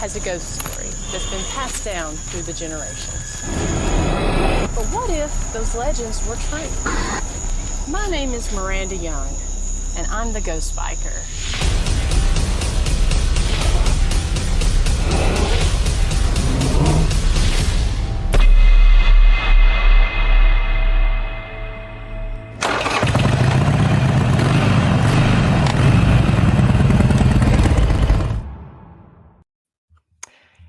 has a ghost story that's been passed down through the generations. But what if those legends were true? My name is Miranda Young, and I'm the Ghost Biker.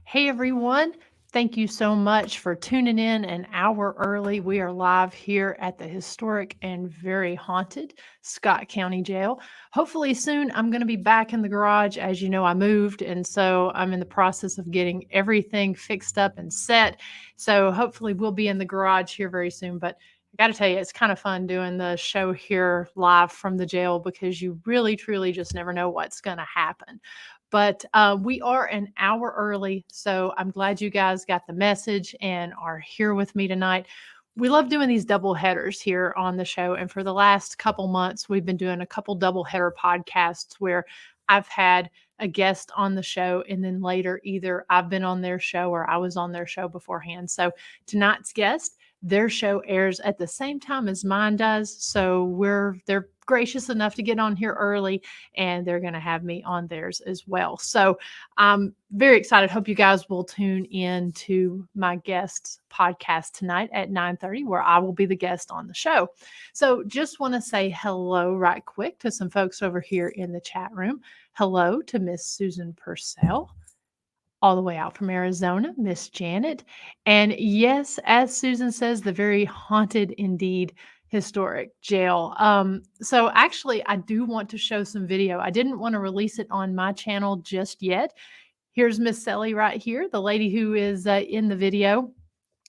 Hey everyone, thank you so much for tuning in an hour early. We are live here at the historic and very haunted Scott County Jail. Hopefully soon I'm going to be back in the garage. As you know, I moved, and so I'm in the process of getting everything fixed up and set. So hopefully we'll be in the garage here very soon. But I got to tell you, it's kind of fun doing the show here live from the jail because you really, truly just never know what's going to happen. But we are an hour early, so I'm glad you guys got the message and are here with me tonight. We love doing these double headers here on the show, and for the last couple months, we've been doing a couple double header podcasts where I've had a guest on the show, and then later either I've been on their show or I was on their show beforehand. So tonight's guest, their show airs at the same time as mine does, so they're gracious enough to get on here early, and they're going to have me on theirs as well. So I'm very excited. Hope you guys will tune in to my guest's podcast tonight at 9:30, where I will be the guest on the show. So just want to say hello right quick to some folks over here in the chat room. Hello to Miss Susan Purcell, all the way out from Arizona, Miss Janet. And yes, as Susan says, the very haunted indeed historic jail. So actually, I do want to show some video. I didn't want to release it on my channel just yet. Here's Miss Sally right here, the lady who is in the video.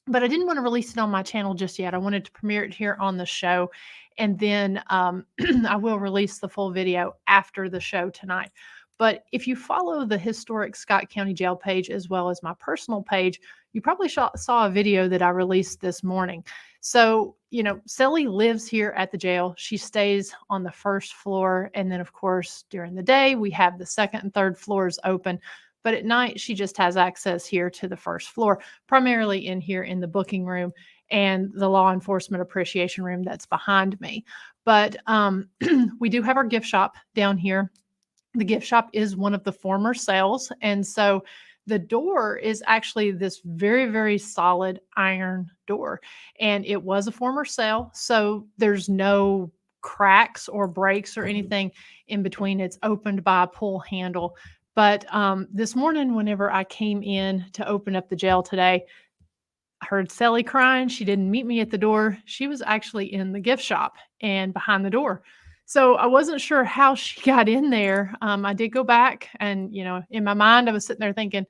But I didn't want to release it on my channel just yet. I wanted to premiere it here on the show. And then I will release the full video after the show tonight. But if you follow the historic Scott County Jail page as well as my personal page, you probably saw a video that I released this morning. So, you know, Sally lives here at the jail. She stays on the first floor. And then, of course, during the day, we have the second and third floors open. But at night, she just has access here to the first floor, primarily in here in the booking room and the law enforcement appreciation room that's behind me. But we do have our gift shop down here. The gift shop is one of the former cells. And so the door is actually this very, very solid iron door. And it was a former cell. So there's no cracks or breaks or anything in between. It's opened by a pull handle. But this morning, whenever I came in to open up the jail today, I heard Sally crying. She didn't meet me at the door. She was actually in the gift shop and behind the door. So I wasn't sure how she got in there. I did go back and, you know, in my mind, I was sitting there thinking,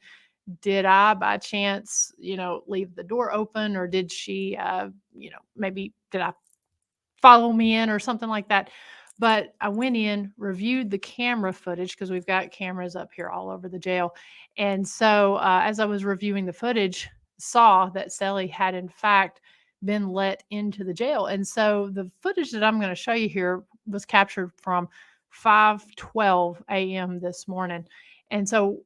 did I by chance, you know, leave the door open, or did she, you know, maybe did I follow me in or something like that? But I went in, reviewed the camera footage because we've got cameras up here all over the jail. And so as I was reviewing the footage, saw that Sally had in fact been let into the jail. And so the footage that I'm going to show you here was captured from 5:12 a.m. this morning. And so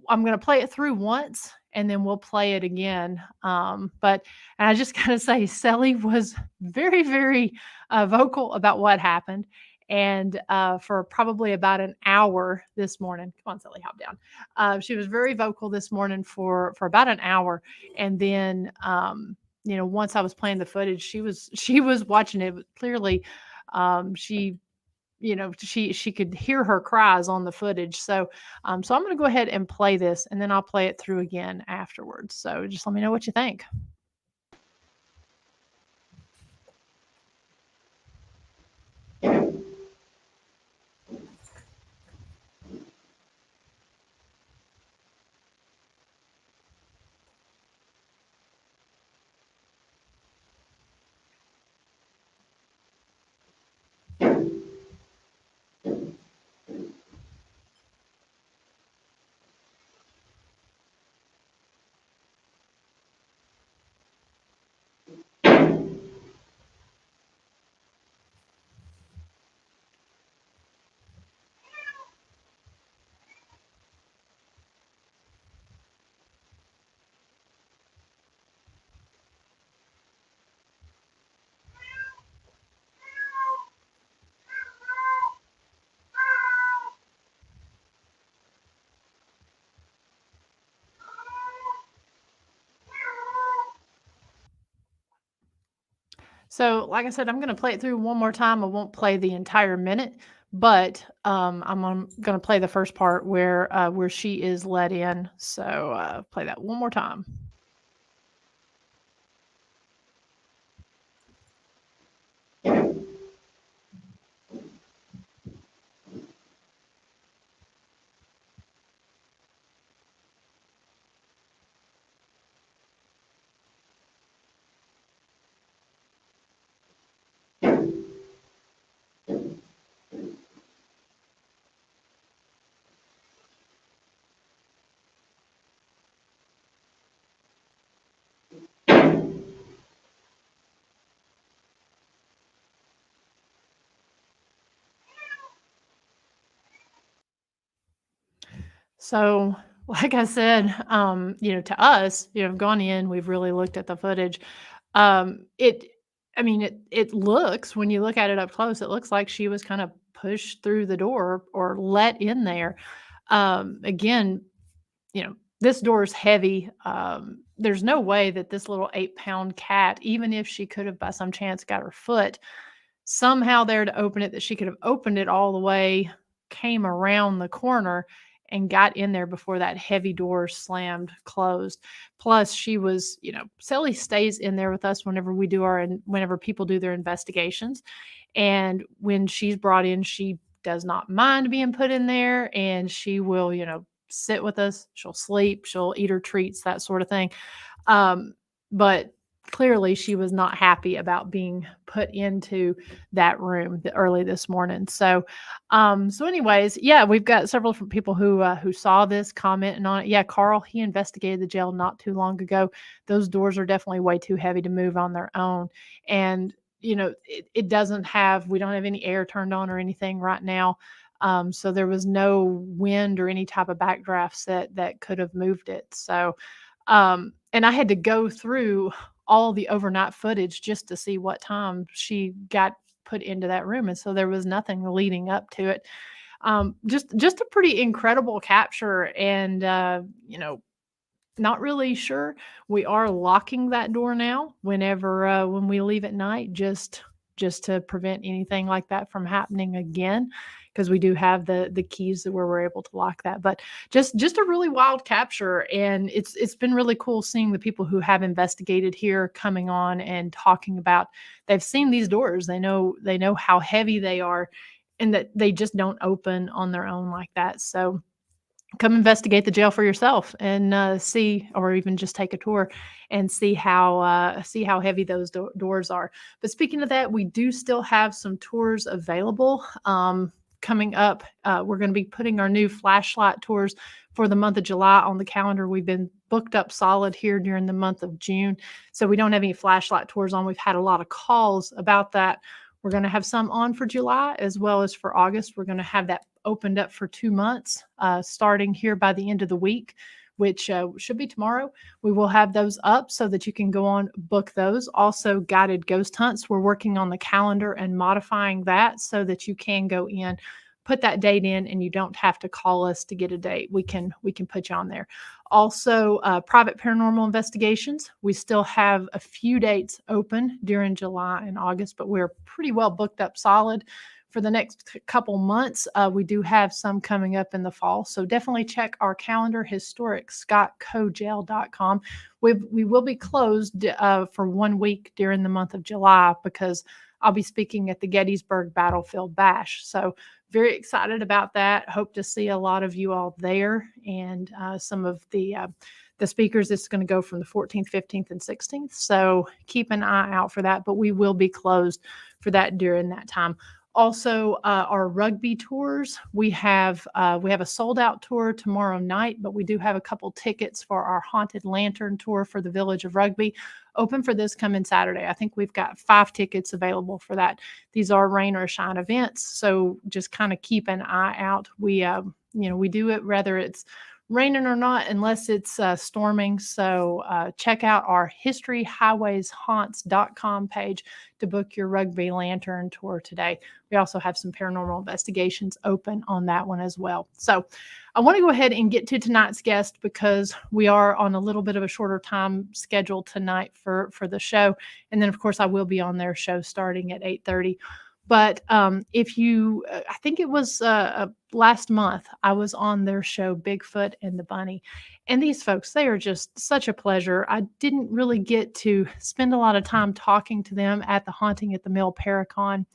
I'm going to play it through once and then we'll play it again. But I just got to say, Sally was very, very vocal about what happened. And for probably about an hour this morning, come on, Sally, hop down. She was very vocal this morning for about an hour. And then, you know, once I was playing the footage, she was watching it. But clearly, she, you know, she could hear her cries on the footage. So I'm going to go ahead and play this, and then I'll play it through again afterwards. So just let me know what you think. So, like I said, I'm going to play it through one more time. I won't play the entire minute, but I'm going to play the first part where she is let in. So, play that one more time. So, like I said, to us, I've gone in, we've really looked at the footage. It, I mean, it looks, when you look at it up close, it looks like she was kind of pushed through the door or let in there. Again, this door is heavy. There's no way that this little 8-pound cat, even if she could have by some chance got her foot somehow there to open it, that she could have opened it all the way, came around the corner and got in there before that heavy door slammed closed. Plus, she was, Sally stays in there with us whenever we do whenever people do their investigations. And when she's brought in, she does not mind being put in there, and she will, sit with us. She'll sleep, she'll eat her treats, that sort of thing. But clearly she was not happy about being put into that room early this morning. So anyways, yeah, we've got several different people who saw this, commenting on it. Yeah, Carl, he investigated the jail not too long ago. Those doors are definitely way too heavy to move on their own. And it doesn't have, we don't have any air turned on or anything right now. So there was no wind or any type of backdrafts that could have moved it. And I had to go through all the overnight footage just to see what time she got put into that room. And so there was nothing leading up to it. Just a pretty incredible capture. And, not really sure. We are locking that door now whenever when we leave at night, just to prevent anything like that from happening again, because we do have the keys where we're able to lock that. But just a really wild capture, and it's been really cool seeing the people who have investigated here coming on and talking about they've seen these doors. They know how heavy they are, and that they just don't open on their own like that. So come investigate the jail for yourself and see, or even just take a tour and see how heavy those doors are. But speaking of that, we do still have some tours available coming up. We're going to be putting our new flashlight tours for the month of July on the calendar. We've been booked up solid here during the month of June, so we don't have any flashlight tours on. We've had a lot of calls about that. We're going to have some on for July as well as for August. We're going to have that opened up for 2 months, starting here by the end of the week, which should be tomorrow. We will have those up so that you can go on, book those. Also, guided ghost hunts. We're working on the calendar and modifying that so that you can go in, put that date in, and you don't have to call us to get a date. We can put you on there. Also, private paranormal investigations. We still have a few dates open during July and August, but we're pretty well booked up solid for the next couple months. We do have some coming up in the fall. So definitely check our calendar, historicscottcojail.com. We will be closed for 1 week during the month of July because I'll be speaking at the Gettysburg Battlefield Bash. So very excited about that. Hope to see a lot of you all there, and some of the speakers. It's going to go from the 14th, 15th, and 16th. So keep an eye out for that. But we will be closed for that during that time. Also, our rugby tours, we have a sold out tour tomorrow night, but we do have a couple tickets for our haunted lantern tour for the Village of Rugby, open for this coming Saturday. I think we've got 5 tickets available for that. These are rain or shine events, so just kind of keep an eye out. We do it whether it's raining or not, unless it's storming. So check out our historyhighwayshaunts.com page to book your rugby lantern tour today. We also have some paranormal investigations open on that one as well. So I want to go ahead and get to tonight's guest because we are on a little bit of a shorter time schedule tonight for the show. And then, of course, I will be on their show starting at 8:30. But if you, I think it was last month, I was on their show, Bigfoot and the Bunny. And these folks, they are just such a pleasure. I didn't really get to spend a lot of time talking to them at the Haunting at the Mill Paracon,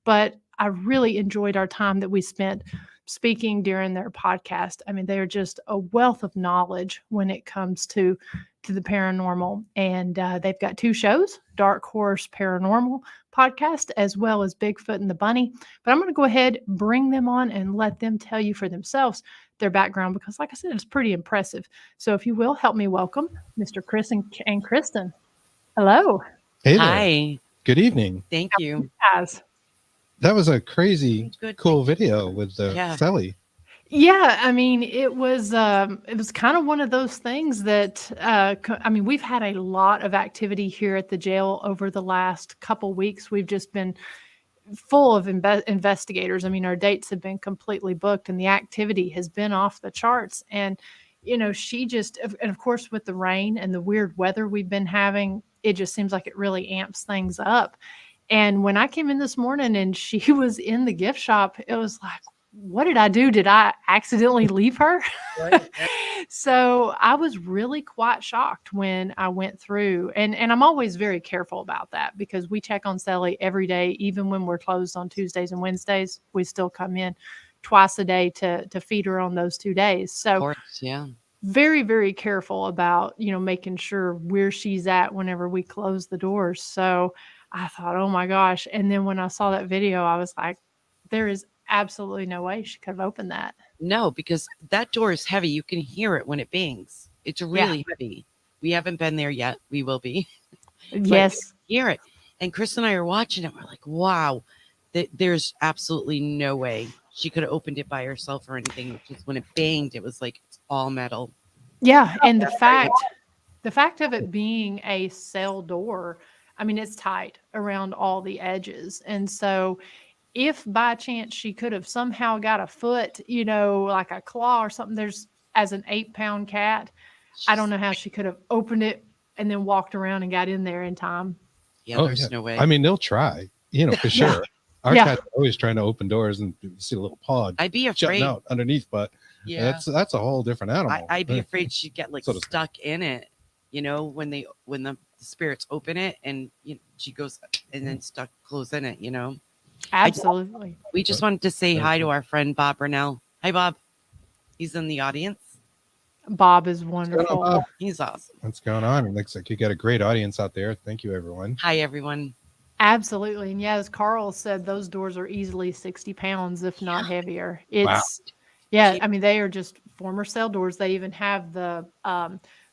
but I really enjoyed our time that we spent speaking during their podcast. I mean, they are just a wealth of knowledge when it comes to the paranormal. And they've got 2 shows, Dark Horse Paranormal Podcast, as well as Bigfoot and the Bunny. But I'm going to go ahead, bring them on and let them tell you for themselves their background, because like I said, it's pretty impressive. So if you will, help me welcome Mr. Chris and Kristen. Hello. Hey there. Hi. Good evening. Thank you. Guys. That was a crazy, Good. cool video with the Sally. Yeah, I mean, it was kind of one of those things that, I mean, we've had a lot of activity here at the jail over the last couple weeks. We've just been full of investigators. I mean, our dates have been completely booked and the activity has been off the charts. And, you know, and of course, with the rain and the weird weather we've been having, it just seems like it really amps things up. And when I came in this morning and she was in the gift shop, it was like, what did I do? Did I accidentally leave her? Right. So I was really quite shocked when I went through, and I'm always very careful about that because we check on Sally every day, even when we're closed on Tuesdays and Wednesdays. We still come in twice a day to feed her on those 2 days. So Of course, yeah. very, very careful about, you know, making sure where she's at whenever we close the doors. So I thought, oh my gosh. And then when I saw that video, I was like, there is absolutely no way she could have opened that. No, because that door is heavy. You can hear it when it bangs. It's really heavy. We haven't been there yet. We will be. Yes. Hear it. And Chris and I are watching it. We're like, wow, there's absolutely no way she could have opened it by herself or anything. Just when it banged, it was like it's all metal. Yeah. And the fact of it being a cell door, I mean, it's tight around all the edges. And so if by chance she could have somehow got a foot, you know, like a claw or something, as an 8-pound cat, I don't know how she could have opened it and then walked around and got in there in time. Yeah, there's no way. I mean, they'll try, you know, for sure. Our cat's always trying to open doors and you see a little paw. I'd be afraid. Jumping out underneath, but that's a whole different animal. I'd be afraid she'd get like stuck in it, you know, when the spirits open it and she goes and then stuck close in it, you know. Absolutely. We just wanted to say hi to our friend Bob Burnell. Hi, Bob. He's in the audience. Bob is wonderful. Bob? He's awesome. What's going on? It looks like you got a great audience out there. Thank you, everyone. Hi, everyone. Absolutely. And yeah, as Carl said, those doors are easily 60 pounds, if not heavier. I mean, they are just former cell doors. They even have the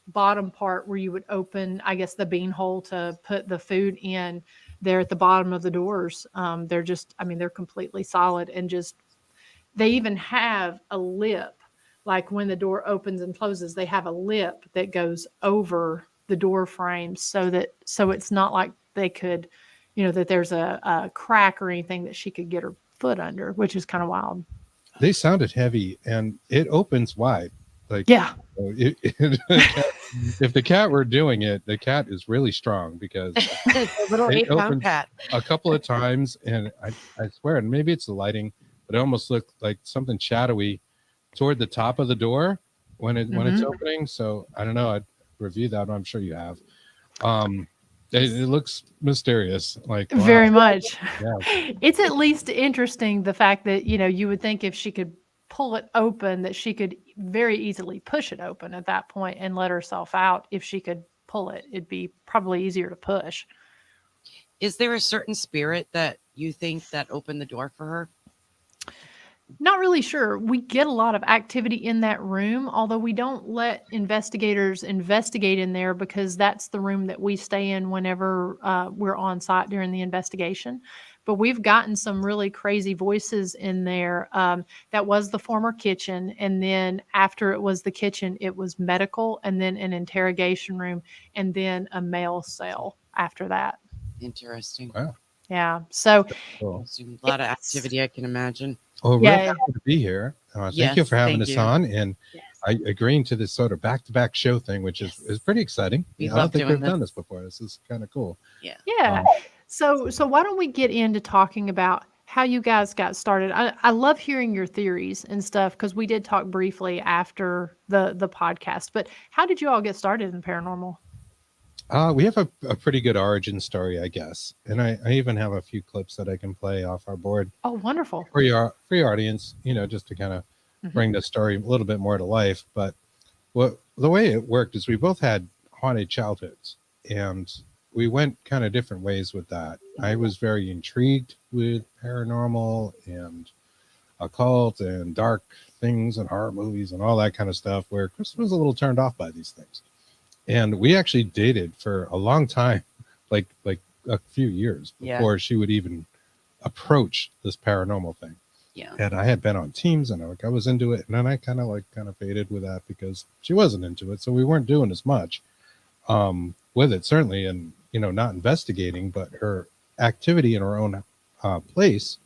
bottom part where you would open, I guess, the bean hole to put the food in there at the bottom of the doors. They're completely solid and they even have a lip. Like when the door opens and closes, they have a lip that goes over the door frames so it's not like they could, you know, that there's a crack or anything that she could get her foot under, which is kind of wild. They sounded heavy and it opens wide. Like, if the cat were doing it, the cat is really strong because it's a little 8-pound cat. A couple of times, and I swear, and maybe it's the lighting, but it almost looked like something shadowy toward the top of the door when it's opening. So I don't know. I'd review that. I'm sure you have. It looks mysterious, like very much. Yeah. It's at least interesting the fact that, you know, you would think if she could pull it open that she could very easily push it open at that point and let herself out. If she could pull it, it'd be probably easier to push. Is there a certain spirit that you think that opened the door for her? Not really sure. We get a lot of activity in that room, although we don't let investigators investigate in there because that's the room that we stay in whenever we're on site during the investigation. but we've gotten some really crazy voices in there. That was the former kitchen. And then after it was the kitchen, it was medical, and then an interrogation room, and then a mail cell after that. Interesting. Wow. Yeah. So Cool. A lot of activity, I can imagine. Well, Yeah. real happy to be here. Thank you Yes, for having thank us you. on, and Yes. I agreeing to this sort of back-to-back show thing, which Yes. is pretty exciting. We I don't love think doing we've done this. this before. This is kind of cool. Yeah. So why don't we get into talking about how you guys got started? I love hearing your theories and stuff, because we did talk briefly after the podcast. But how did you all get started in paranormal? We have a pretty good origin story, I guess, and I even have a few clips that I can play off our board Oh, wonderful. for your audience, just to kind of Mhm. bring the story a little bit more to life. But the way it worked is we both had haunted childhoods, and we went kind of different ways with that. I was very intrigued with paranormal and occult and dark things and horror movies and all that kind of stuff, where Kristen was a little turned off by these things. And we actually dated for a long time, like a few years Yeah. before she would even approach this paranormal thing. Yeah. And I had been on teams, and I was into it, and then I kind of faded with that because she wasn't into it, so we weren't doing as much with it, certainly, and not investigating. But her activity in her own place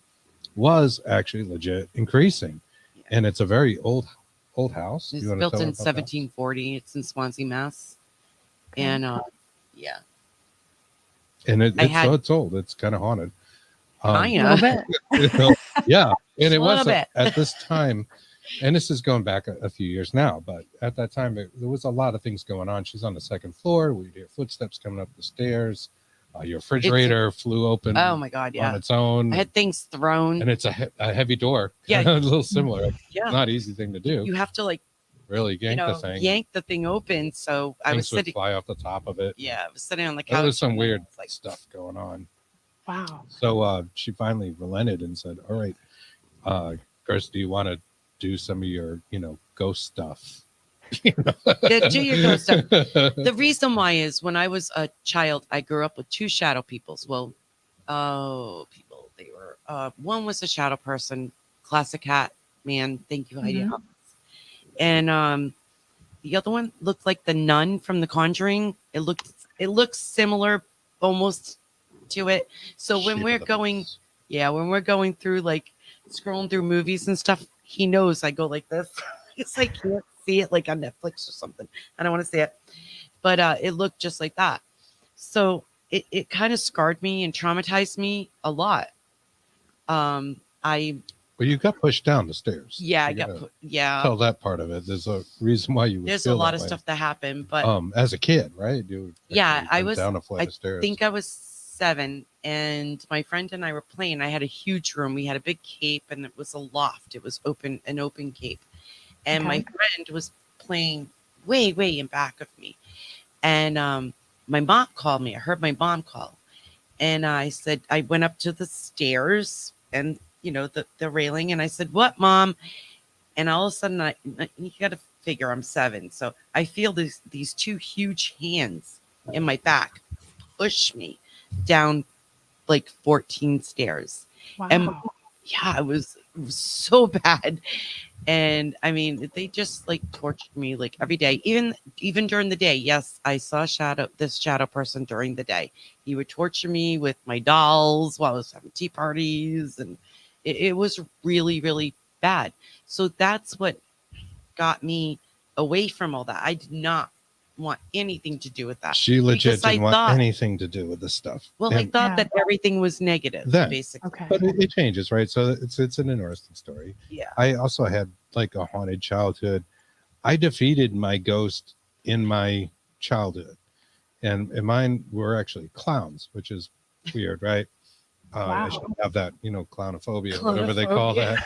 was actually legit increasing. Yeah. And it's a very old house. It's You wanna built tell in about that? 1740. It's in Swansea, Mass. And yeah, And I it's old. It's kind of haunted. I A little know. bit. Yeah, and A it little was bit. at this time, and this is going back a few years now, but at that time there was a lot of things going on. She's on the second floor. We'd hear footsteps coming up the stairs. Your refrigerator flew open Oh my God, on yeah. its own, I had things thrown. and it's a heavy door. Yeah. A little similar. Yeah. Not easy thing to do. You have to Really yank the thing. yank the thing open. So I was Things would sitting. fly off the top of it. Yeah, I was sitting on the couch. There was some and weird it's like, stuff going on. Wow. So she finally relented and said, "All right, Chris, do you want to do some of your, ghost stuff?" Yeah, do your ghost stuff. The reason why is when I was a child, I grew up with two shadow peoples. Well, people. They were one was a shadow person, classic hat man. Thank you, Heidi. Mhm. Hobbs. And the other one looked like the nun from The Conjuring. It looks similar almost to it. So when Shape we're of the going, beast. when we're going through scrolling through movies and stuff, he knows I go like this. It's like I can't see it like on Netflix or something. I don't want to see it, but it looked just like that. So it kind of scarred me and traumatized me a lot. Well, you got pushed down the stairs. I You got gotta put, tell that part of it. There's a reason why you would there's a feel lot that of way. stuff that happened, but As a kid, right? You Yeah, actually I went was- down a flight I of stairs. think I was 7, and my friend and I were playing. I had a huge room. We had a big cape, and it was a loft. It was an open cape. And my friend was playing way in back of me. And my mom called me. I heard my mom call. And I went up to the stairs and, the railing. And I said, "What, Mom?" And all of a sudden, you got to figure I'm 7. So I feel these two huge hands in my back push me down 14 stairs. Wow. And yeah, it was so bad. And I mean, they just tortured me every day, even during the day. Yes, I saw this shadow person during the day. He would torture me with my dolls while I was having tea parties, and it was really, really bad. So that's what got me away from all that. I did not want anything to do with that. She legit because I didn't want thought- anything to do with this stuff. Well, I And- thought Yeah. that everything was negative, Then. basically. Okay. but it changes, right? So it's an interesting story. Yeah. I also had a haunted childhood. I defeated my ghost in my childhood, and mine were actually clowns, which is weird, right? I Wow. should have that, clownophobia, whatever they call that.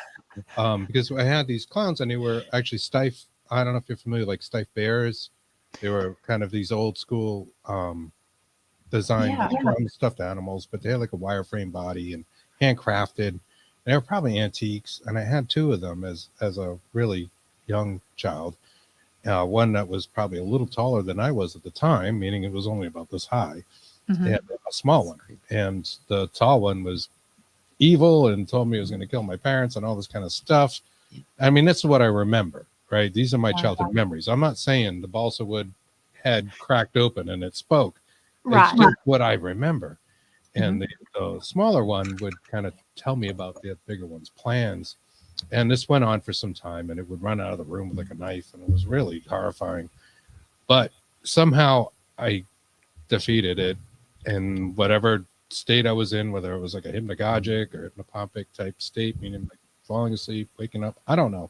Because I had these clowns, and they were actually stiff. I don't know if you're familiar, stiff bears. They were kind of these old school design Yeah. stuffed animals, but they had a wireframe body and handcrafted. And they were probably antiques, and I had 2 of them as a really young child. One that was probably a little taller than I was at the time, meaning it was only about this high, Mhm. and a small one. And the tall one was evil and told me it was going to kill my parents and all this kind of stuff. I mean, that's what I remember, right? These are my childhood memories. I'm not saying the balsa wood had cracked open and it spoke. Right. It's just what I remember. And the smaller one would kind of tell me about the bigger one's plans. And this went on for some time, and it would run out of the room with like a knife, and it was really horrifying. But somehow I defeated it in whatever state I was in, whether it was like a hypnagogic or hypnopompic type state, meaning like falling asleep, waking up. I don't know.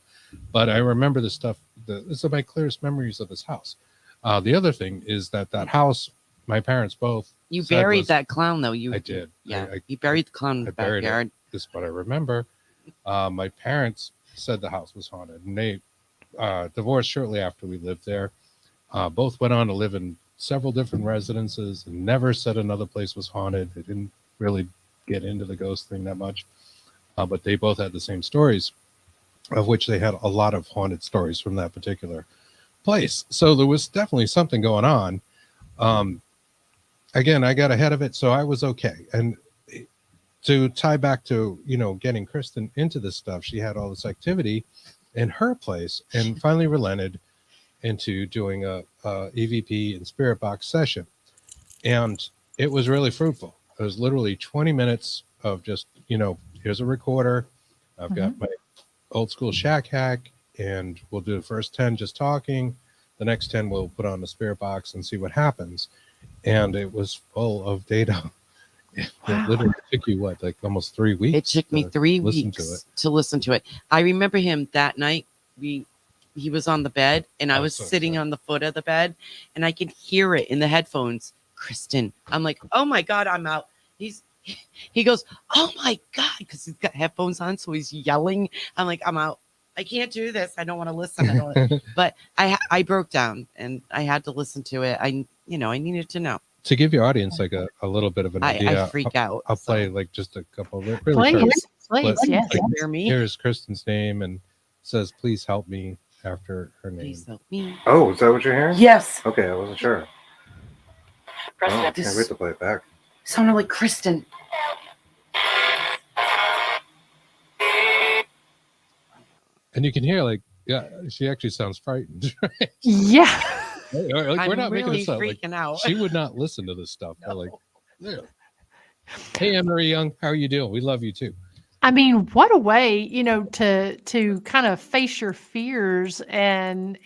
But I remember this stuff. This is my clearest memories of this house. The other thing is that house, my parents both. You buried that clown, though. I did. Yeah, you buried the clown in the backyard. This is what I remember. My parents said the house was haunted, and they divorced shortly after we lived there. Both went on to live in several different residences and never said another place was haunted. They didn't really get into the ghost thing that much, but they both had the same stories, of which they had a lot of haunted stories from that particular place. So there was definitely something going on. Again, I got ahead of it, so I was okay. And to tie back to, getting Kristen into this stuff, she had all this activity in her place and finally relented into doing a EVP and spirit box session. And it was really fruitful. It was literally 20 minutes of just, here's a recorder. I've got my old school shack hack, and we'll do the first 10 just talking. The next 10 we'll put on the spirit box and see what happens. And it was full of data. It literally took you like almost 3 weeks. It took me 3 weeks to listen to it. I remember him that night. He was on the bed, and I was sitting on the foot of the bed, and I could hear it in the headphones. Kristen, I'm like, oh my God, I'm out. He goes, oh my God, because he's got headphones on, so he's yelling. I'm like, I'm out. I can't do this. I don't want to listen. But I broke down, and I had to listen to it. I needed to know. To give your audience like a little bit of an idea, I freak out. I'll play like just a couple of Please, yes. Hear me. Here's Kristen's name and says, please help me after her name. Please help me. Oh, is that what you're hearing? Yes. Okay, I wasn't sure. I can't wait to play it back. Sounded like Kristen. And you can hear she actually sounds frightened. Yeah. We're not really making this up. freaking out. She would not listen to this stuff. No. Hey, Anne-Marie Young, how are you doing? We love you too. I mean, what a way, to kind of face your fears and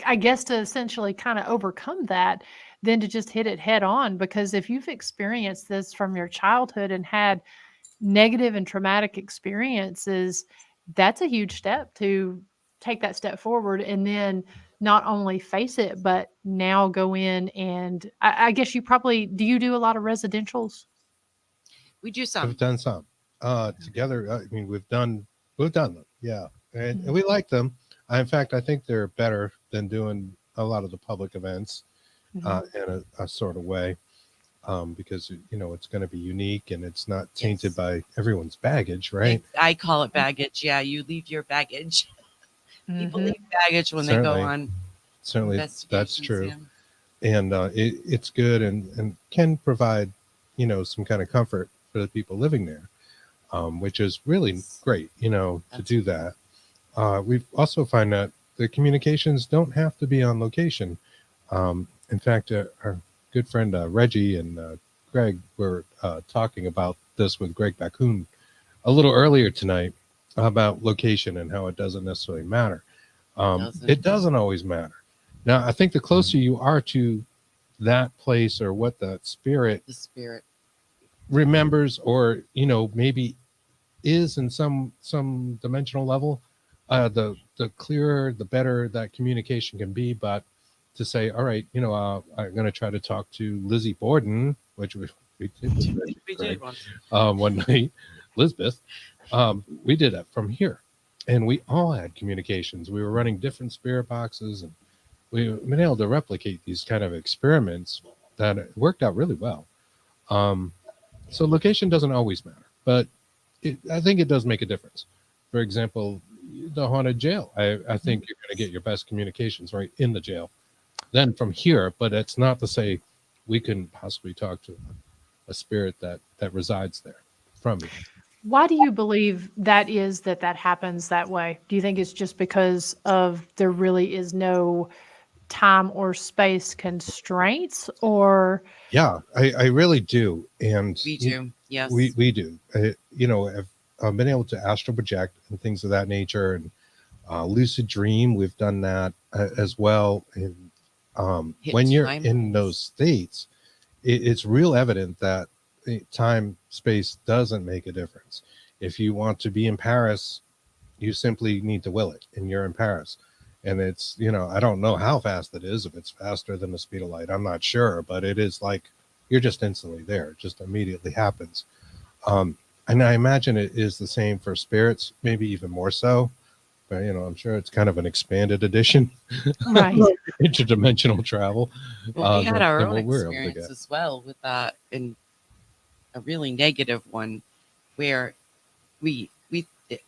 I guess to essentially kind of overcome that, than to just hit it head on. Because if you've experienced this from your childhood and had negative and traumatic experiences, that's a huge step to take that step forward and then not only face it, but now go in and I guess you probably, do you do a lot of residentials? We do some. We've done some together. I mean, we've done them. Yeah. And we like them. In fact, I think they're better than doing a lot of the public events in a sort of way. Because it's going to be unique and it's not tainted by everyone's baggage, right? I call it baggage. Yeah, you leave your baggage. People leave baggage when they go on. Certainly, that's true. Yeah. And it's good and can provide, some kind of comfort for the people living there, which is really great, to do that. We also find that the communications don't have to be on location. In fact, our good friend Reggie and Greg were talking about this with Greg Baccoon a little earlier tonight about location and how it doesn't necessarily matter. It doesn't always matter. Now, I think the closer you are to that place or what the spirit remembers or, maybe is in some dimensional level, the clearer, the better that communication can be. But to say, all right, I'm going to try to talk to Lizzie Borden, which we did one night, Lisbeth. We did that from here, and we all had communications. We were running different spirit boxes, and we've been able to replicate these kind of experiments that worked out really well. So location doesn't always matter, but I think it does make a difference. For example, the haunted jail. I think you're going to get your best communications right in the jail. Then from here, but it's not to say we couldn't possibly talk to a spirit that resides there. from you. Why do you believe that is that happens that way? Do you think it's just because of there really is no time or space constraints, or Yeah, I really do. And We do. Yes. we do. I've been able to astral project and things of that nature, and lucid dream. We've done that as well. And Hit when you're time. in those states, it's real evident that time space doesn't make a difference. If you want to be in Paris, you simply need to will it, and you're in Paris. And it's, I don't know how fast it is. If it's faster than the speed of light, I'm not sure, but it is like you're just instantly there. It just immediately happens. And I imagine it is the same for spirits, maybe even more so. But I'm sure it's kind of an expanded edition, right? interdimensional travel. Well, we had our than own what we're able to experience get. as well with that, and a really negative one, where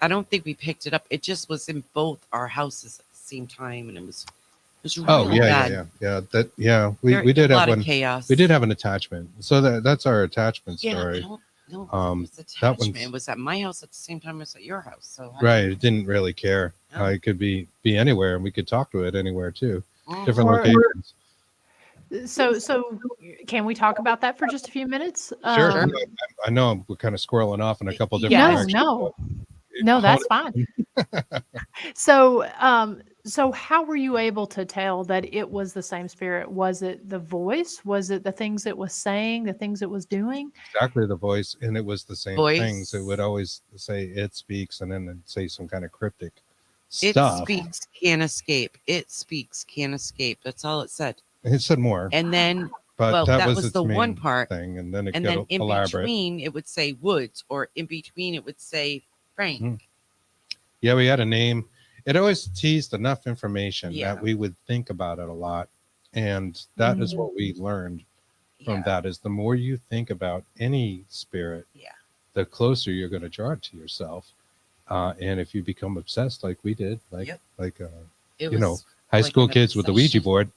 I don't think we picked it up. It just was in both our houses at the same time, and it was really Oh bad. yeah. We did a have lot one. of chaos. We did have an attachment. So that's our attachment Yeah, I story. don't know. It was That attachment. one's It was at my house at the same time as at your house. So right. It didn't really care. No. It could be anywhere, and we could talk to it anywhere too. Mm. Different Or- locations. So can we talk about that for just a few minutes? Sure. Sure. I know we're kind of squirreling off in a couple different No, directions. no, that's fine. So, so how were you able to tell that it was the same spirit? Was it the voice? Was it the things it was saying, the things it was doing? Exactly the voice, and it was the same Voice. things. It would always say "it speaks," and then it'd say some kind of cryptic It stuff. speaks, can't escape. It speaks, can't escape. That's all it said. It said more, And then, but well, that that was was its the one main part. thing, and then it and got then in elaborate. between, it would say Woods, or in between, it would say Frank. Mm. Yeah, we had a name. It always teased enough information Yeah. that we would think about it a lot, and that is what we learned from Yeah. that. Is the more you think about any spirit, Yeah. the closer you're going to draw it to yourself. And if you become obsessed, like we did, like Yep. high It was like school an kids with the Ouija obsession. board,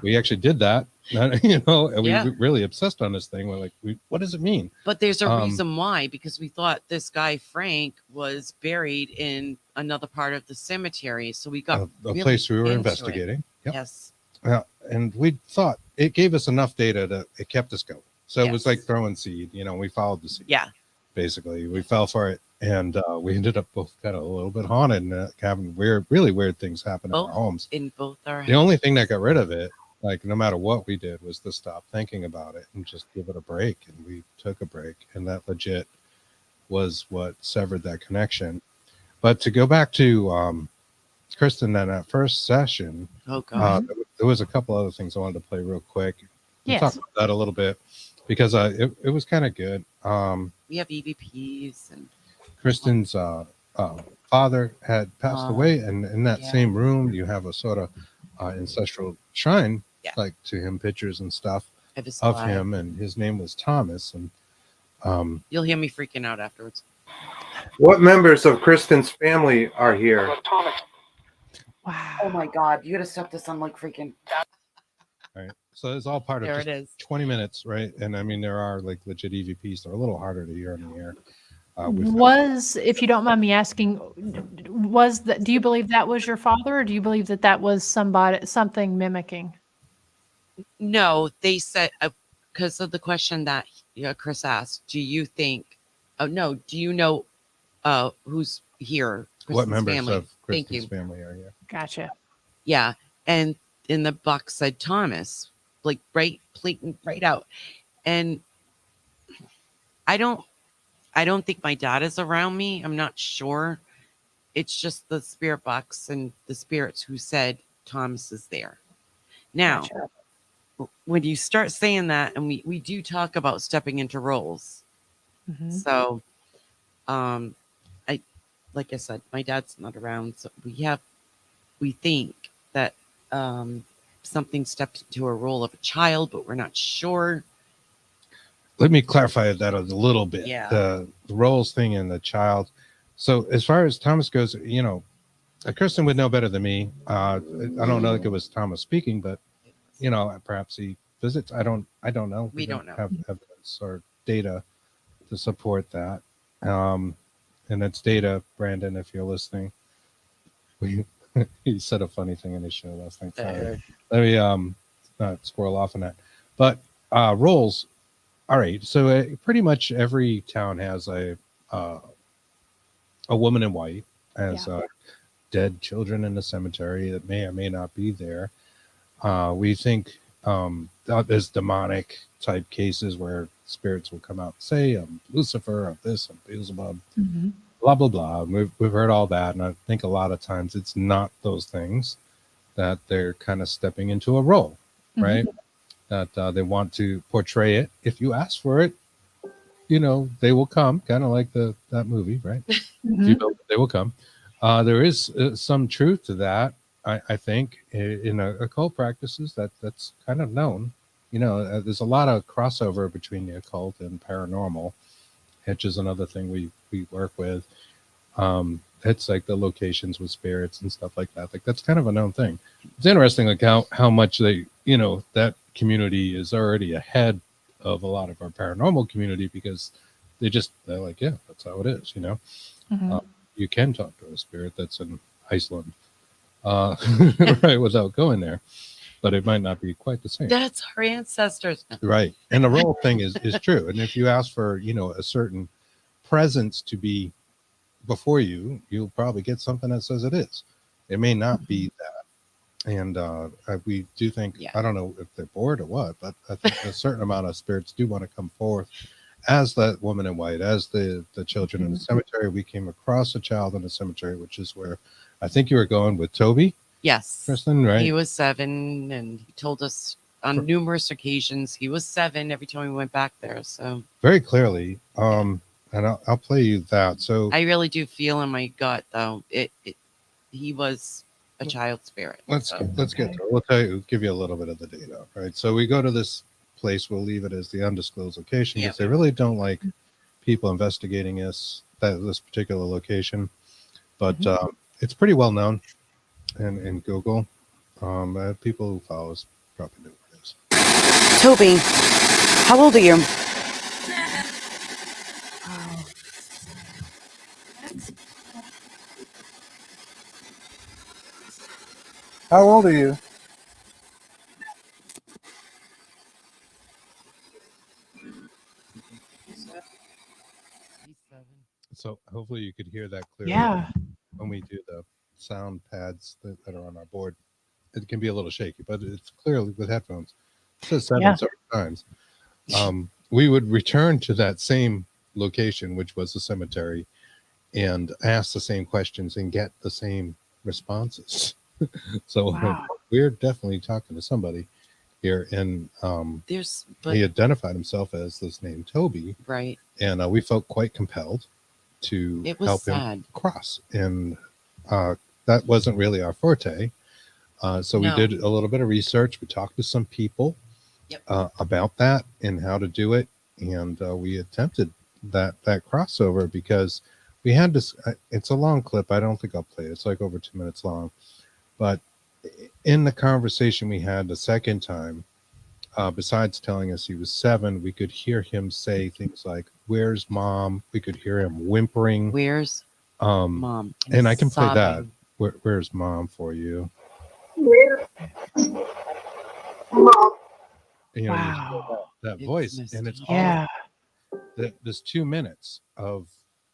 we actually did that. And we Yeah. were really obsessed on this thing. We're like, what does it mean? But there's a Um, reason why, because we thought this guy Frank was buried in another part of the cemetery. So we got A really place we were into it. investigating. Yep. Yes. And we thought it gave us enough data that it kept us going. So it was Yes. like throwing seed. We followed the seed. Yeah. Basically, we fell for it, and we ended up both kind of a little bit haunted and having really weird things happen in our Both homes. in both our The only thing that got rid of it, like no matter what we did, was to stop thinking about it and just give it a break. And we took a break, and that legit was what severed that connection. But to go back to Kristen, in that first session, Oh god. there was a couple other things I wanted to play real quick. We'll Yes. talk about that a little bit because it was kind of good. We have EVPs and Kristen's father had passed away, and in that Yeah. same room, you have a sort of ancestral shrine, Yeah. like to him, pictures and stuff of his of life. him, and his name was Thomas. And You'll hear me freaking out afterwards. What members of Kristen's family are here? Wow. Oh my God, you gotta stop this. I'm like freaking. right, so it's all part of There just it is. 20 minutes, right? And I mean, there are like legit EVPs that are a little harder to hear in the air. We've had- If you don't mind me asking, do you believe that was your father, or do you believe that was something mimicking? No, they said because of the question that Chris asked. Do you think? Oh no. Do you know who's here? what Kristen's members family. of Thank Kristen's you. family are here? Gotcha. Yeah, and in the box said Thomas, like right out, and I don't think my dad is around me. I'm not sure. It's just the spirit box and the spirits who said Thomas is there. Now, Gotcha. when you start saying that, and we do talk about stepping into roles. Mhm. So, like I said, my dad's not around, so we think that something stepped into a role of a child, but we're not sure. Let me clarify that a little bit. Yeah. The roles thing and the child. So as far as Thomas goes, Kristen would know better than me. I don't know if it was Thomas speaking, but perhaps he visits. I don't know. We don't know. Have evidence or data to support that. And that's data, Brandon, if you're listening. He said a funny thing in his show last night. Sorry. Let me not squirrel off on that. But roles. All right. So pretty much every town has a woman in white as dead children in the cemetery that may or may not be there. We think there's demonic type cases where spirits will come out and say, I'm Lucifer, I'm this, I'm Beelzebub, blah, blah, blah. We've heard all that. And I think a lot of times it's not those things, that they're kind of stepping into a role, right? That they want to portray it. If you ask for it, they will come, kind of like that movie, right? If you build it, they will come. There is some truth to that. I think in occult practices that's kind of known. There's a lot of crossover between the occult and paranormal, which is another thing we work with. It's like the locations with spirits and stuff like that. Like that's kind of a known thing. It's interesting, like how much they, that community is already ahead of a lot of our paranormal community, because they're like, yeah, that's how it is. You can talk to a spirit that's in Iceland. Right, without going there, but it might not be quite the same. That's our ancestors, right? And the role thing is true. And if you ask for a certain presence to be before you, you'll probably get something that says it is. It may not be that. And we do think, I don't know if they're bored or what, but I think a certain amount of spirits do want to come forth as that woman in white, as the children in the cemetery. We came across a child in the cemetery, which is where I think you were going with Toby. Yes. Kristen, right? He was 7, and he told us on numerous occasions he was 7 every time we went back there. So very clearly. And I'll play you that. So I really do feel in my gut, though, he was a child spirit. Let's get to it. We'll give you a little bit of the data, right? So we go to this place. We'll leave it as the undisclosed location because they really don't like people investigating this particular location. But it's pretty well known in Google. People who follow us probably know what it is. Toby, how old are you? How old are you? So hopefully you could hear that clearly. Yeah. When we do the sound pads that are on our board, it can be a little shaky, but it's clearly with headphones. It says 7 several times. We would return to that same location, which was the cemetery, and ask the same questions and get the same responses. So we're definitely talking to somebody here, and he identified himself as this name Toby, right? And we felt quite compelled to help him cross, and that wasn't really our forte. So we did a little bit of research. We talked to some people about that and how to do it, and we attempted that crossover because we had this. It's a long clip. I don't think I'll play it. It's like over 2 minutes long. But in the conversation we had the second time, besides telling us he was 7, we could hear him say things like, "Where's mom?" We could hear him whimpering. Where's mom? And I can play that. Where's mom for you? Where's mom? That voice, and it's there's 2 minutes of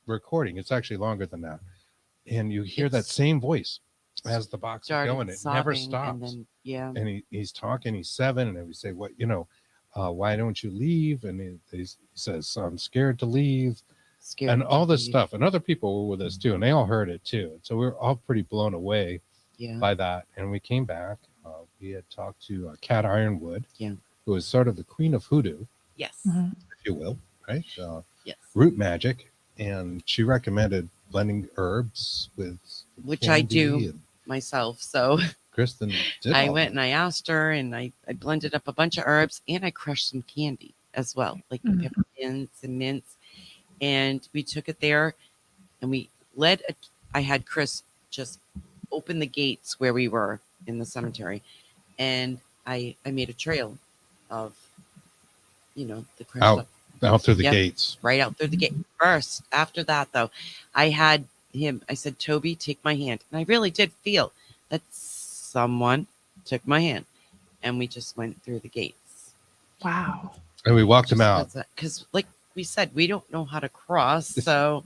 recording. It's actually longer than that, and you hear that same voice as the box is going. It never stops. And he's talking. He's 7, and then we say, "What? Why don't you leave?" And he says, "I'm scared to leave." And all this stuff. And other people were with us too, and they all heard it too. So we were all pretty blown away by that. And we came back. We had talked to Kat Ironwood, who is sort of the queen of hoodoo, yes, if you will, right? Yes, root magic, and she recommended blending herbs with which I do myself. So Kristen did. I went and I asked her, and I blended up a bunch of herbs, and I crushed some candy as well, like peppermints and mints. And we took it there, and I had Chris just open the gates where we were in the cemetery, and I made a trail of, the crushed up Out through the Yep. gates. Right out through the gate. First, after that, though, I had him. I said, Toby, take my hand. And I really did feel that someone took my hand. And we just went through the gates. Wow. And we walked him out. Because, like we said, we don't know how to cross. So,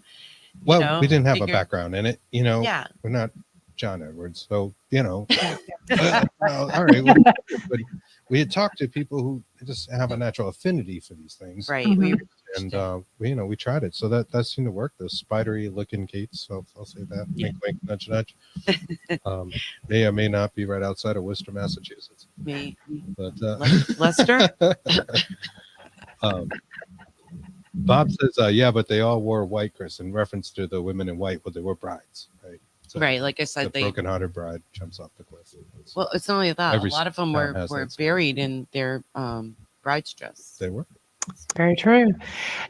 Well, we didn't have a figure- background in it. You know, Yeah. we're not John Edwards. So, you know, well, all right. Well, but we had talked to people who just have a natural affinity for these things. Right. Mhm. And we tried it. So that seemed to work. Those spidery looking gates. So I'll say that. Yeah. Wink, wink, nudge, nudge. May or may not be right outside of Worcester, Massachusetts. Me, But Lester? Bob says, yeah, but they all wore white, Chris, in reference to the women in white, but they were brides, right? So Right. Like I the said, broken-hearted bride jumps off the cliff. well, it's not only that. Every A lot of them town has were that. buried in their bride's dress. They were. Very true.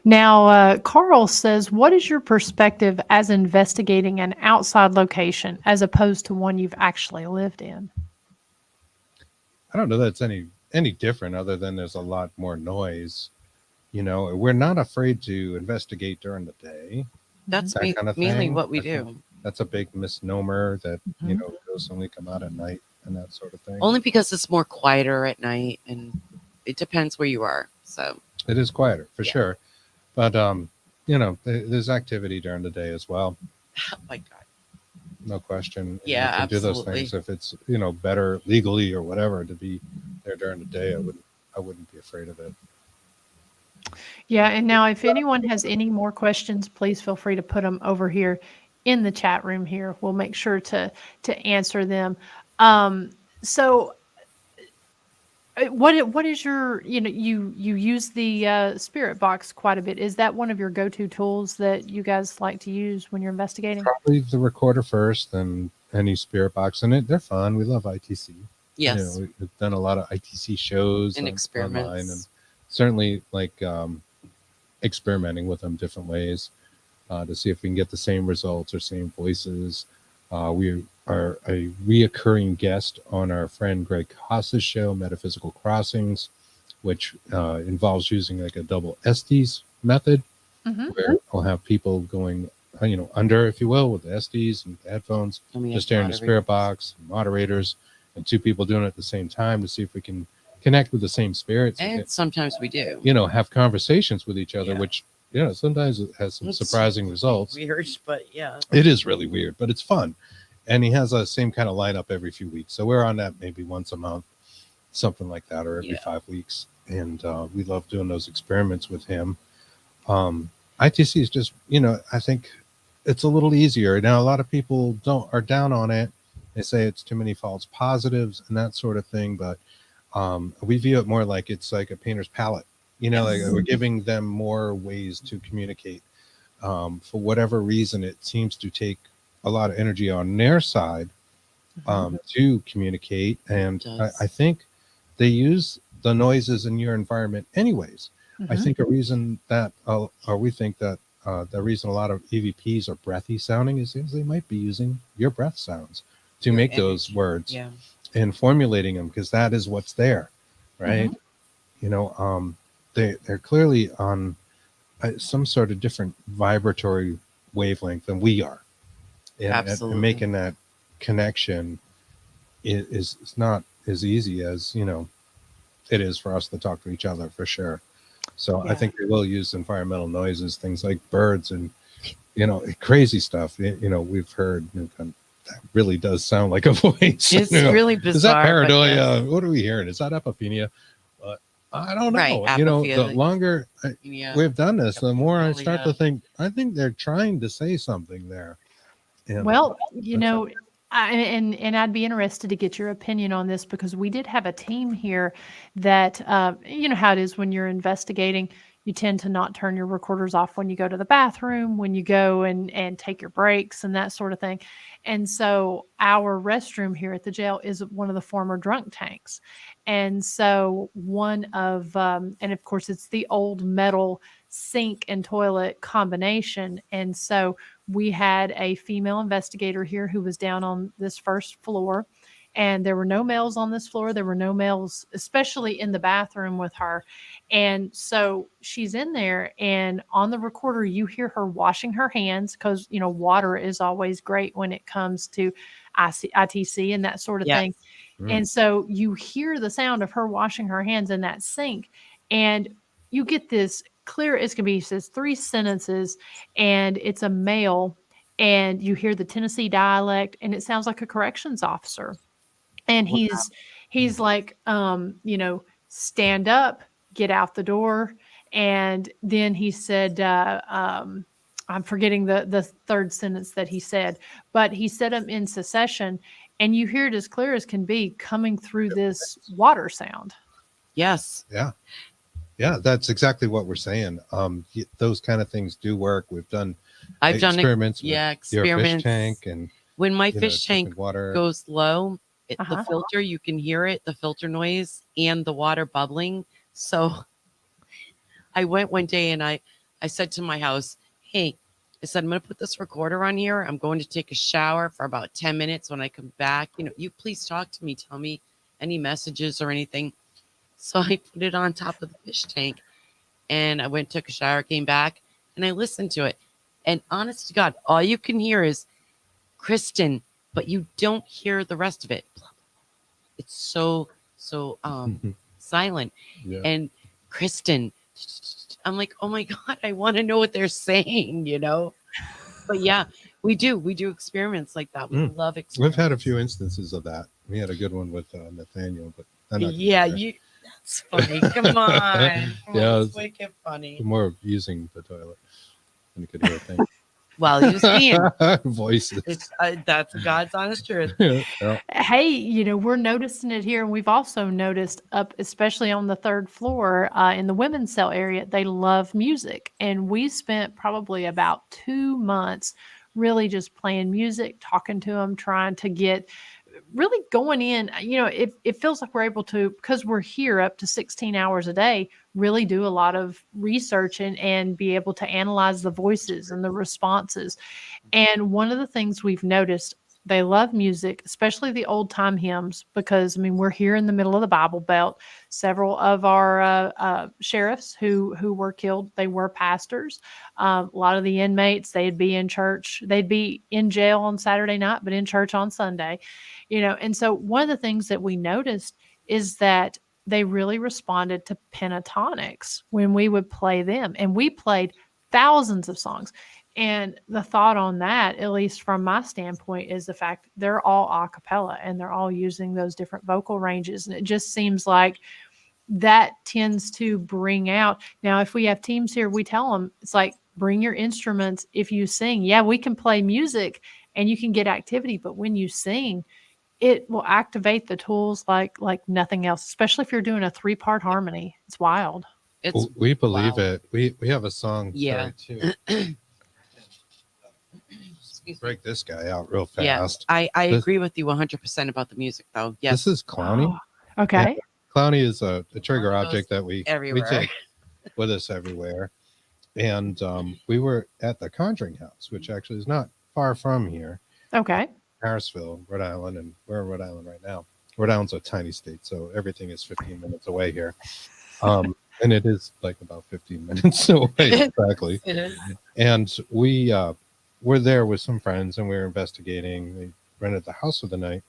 Now, Carl says, what is your perspective as investigating an outside location as opposed to one you've actually lived in? I don't know that it's any different other than there's a lot more noise. You know, we're not afraid to investigate during the day. That's That kind of mainly thing. what we I think do. That's a big misnomer that, you Mhm. know, ghosts only come out at night and that sort of thing. Only because it's more quieter at night, and it depends where you are. So, It is quieter for Yeah. sure. But, you know, there's activity during the day as well. oh my God. No question. Yeah, you can do those absolutely. things if it's, you know, better legally or whatever to be there during the day. I wouldn't be afraid of it. Yeah, and now if anyone has any more questions, please feel free to put them over here in the chat room here. We'll make sure to answer them. So what is your, you use the spirit box quite a bit. Is that one of your go-to tools that you guys like to use when you're investigating? Probably the recorder first, then any spirit box in it. They're fun. We love ITC. Yes. You know, we've done a lot of ITC shows And online, experiments. and certainly like experimenting with them different ways to see if we can get the same results or same voices. We are a reoccurring guest on our friend Greg Haas's show, Metaphysical Crossings, which involves using like a double Estes method, Mhm. where we'll have people going, under, if you will, with the Estes and the headphones, And we have just hearing the spirit box, moderators, and two people doing it at the same time to see if we can connect with the same spirits. And sometimes we do. Have conversations with each other, Yeah. which sometimes it has some It's surprising results. Weird, but yeah. It is really weird, but it's fun. And he has a same kind of lineup every few weeks. So we're on that maybe once a month, something like that, or every Yeah. 5 weeks. And we love doing those experiments with him. ITC is just, I think it's a little easier. Now, a lot of people are down on it. They say it's too many false positives and that sort of thing. But we view it more like it's like a painter's palette. Like we're giving them more ways to communicate. For whatever reason, it seems to take a lot of energy on their side to communicate. And It does. I think they use the noises in your environment anyways. I Mhm. think a reason that, or we think that the reason a lot of EVPs are breathy sounding is they might be using your breath sounds to Your make those energy. words Yeah. and formulating them, because that is what's there, right? They're clearly on some sort of different vibratory wavelength than we are. And Absolutely. making that connection is not as easy as, it is for us to talk to each other, for sure. So Yeah. I think they will use environmental noises, things like birds and, crazy stuff. We've heard that really does sound like a voice. It's really bizarre. Is that but paranoia? yes. What are we hearing? Is that epiphenia? I don't know. Right, The apophilia. longer Yeah. we've done this, the more I Apophilia. start to think, I think they're trying to say something there. And Well, that's and I'd be interested to get your opinion on this, because we did have a team here that, you know how it is when you're investigating, you tend to not turn your recorders off when you go to the bathroom, when you go and take your breaks and that sort of thing. And so our restroom here at the jail is one of the former drunk tanks. And so and of course it's the old metal sink and toilet combination. And so we had a female investigator here who was down on this first floor, and there were no males on this floor. There were no males, especially in the bathroom with her. And so she's in there, and on the recorder, you hear her washing her hands because, you know, water is always great when it comes to ITC and that sort of thing. And so you hear the sound of her washing her hands in that sink, and you get this clear as can be. It says 3 sentences, and it's a male, and you hear the Tennessee dialect, and it sounds like a corrections officer. And he's like, you know, stand up, get out the door. And then he said, I'm forgetting the third sentence that he said, but he said them in succession, and you hear it as clear as can be coming through this water sound. Yes. Yeah, that's exactly what we're saying. Those kind of things do work. We've done experiments with your fish tank, and when my fish tank water goes low, the filter, you can hear it, the filter noise and the water bubbling. So I went one day and I said to my house, hey, I said, I'm going to put this recorder on here. I'm going to take a shower for about 10 minutes. When I come back, you know, you please talk to me. Tell me any messages or anything. So I put it on top of the fish tank, and I went, took a shower, came back, and I listened to it. And honest to God, all you can hear is Kristen, but you don't hear the rest of it. It's so silent. Yeah. And Kristen, I'm like, oh my God, I want to know what they're saying, you know? But yeah, we do experiments like that. We love experiments. We've had a few instances of that. We had a good one with Nathaniel, but that's funny. Come on. It's wicked funny. More of using the toilet, and you could hear things. Well, you see voices. That's God's honest truth. Yeah. Hey, you know, we're noticing it here, and we've also noticed up, especially on the 3rd floor in the women's cell area, they love music. And we spent probably about 2 months really just playing music, talking to them, trying to get really going in. You know, it feels like we're able to, because we're here up to 16 hours a day, really do a lot of research and be able to analyze the voices and the responses. And one of the things we've noticed, they love music, especially the old time hymns, because I mean, we're here in the middle of the Bible Belt. Several of our sheriffs who were killed, they were pastors. A lot of the inmates, they'd be in church, they'd be in jail on Saturday night, but in church on Sunday, you know. And so one of the things that we noticed is that they really responded to pentatonics when we would play them, and we played thousands of songs. And the thought on that, at least from my standpoint, is the fact they're all a cappella and they're all using those different vocal ranges. And it just seems like that tends to bring out. Now, if we have teams here, we tell them, it's like, bring your instruments. If you sing, yeah, we can play music and you can get activity. But when you sing, it will activate the tools like nothing else, especially if you're doing a 3-part harmony. It's wild. We believe it. We have a song. Yeah. Sorry, too. Break this guy out real fast. Yeah, I agree with you 100% about the music, though. Yes. This is Clowny. Oh, okay. Yeah. Clowny is a trigger object that we take with us everywhere. And we were at the Conjuring House, which actually is not far from here. Okay. Harrisville, Rhode Island, and we're in Rhode Island right now. Rhode Island's a tiny state, so everything is 15 minutes away here. And it is like about 15 minutes away, exactly. It is. And we were there with some friends, and we were investigating. We rented the house for the night.